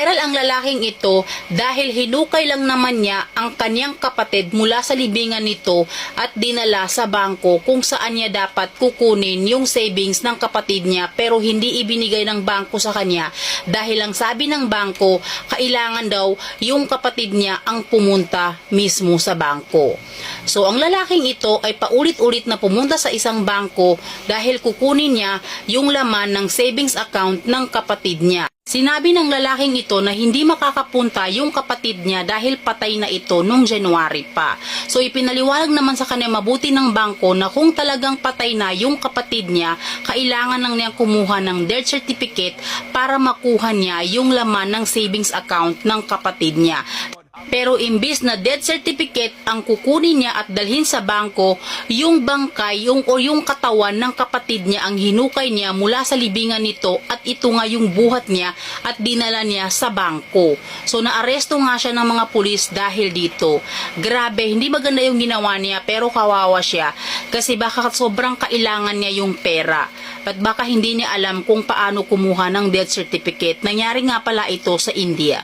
Viral ang lalaking ito dahil hinukay lang naman niya ang kanyang kapatid mula sa libingan nito at dinala sa bangko kung saan niya dapat kukunin yung savings ng kapatid niya pero hindi ibinigay ng bangko sa kanya dahil ang sabi ng bangko kailangan daw yung kapatid niya ang pumunta mismo sa bangko. So ang lalaking ito ay paulit-ulit na pumunta sa isang bangko dahil kukunin niya yung laman ng savings account ng kapatid niya. Sinabi ng lalaking ito na hindi makakapunta yung kapatid niya dahil patay na ito nung January pa. So ipinaliwanag naman sa kanya mabuti ng bangko na kung talagang patay na yung kapatid niya, kailangan lang niya kumuha ng death certificate para makuha niya yung laman ng savings account ng kapatid niya. Pero imbis na death certificate ang kukunin niya at dalhin sa bangko, yung bangkay yung katawan ng kapatid niya ang hinukay niya mula sa libingan nito at ito nga yung buhat niya at dinala niya sa bangko. So naaresto nga siya ng mga pulis dahil dito. Grabe, hindi maganda yung ginawa niya pero kawawa siya kasi baka sobrang kailangan niya yung pera. At baka hindi niya alam kung paano kumuha ng death certificate. Nangyari nga pala ito sa India.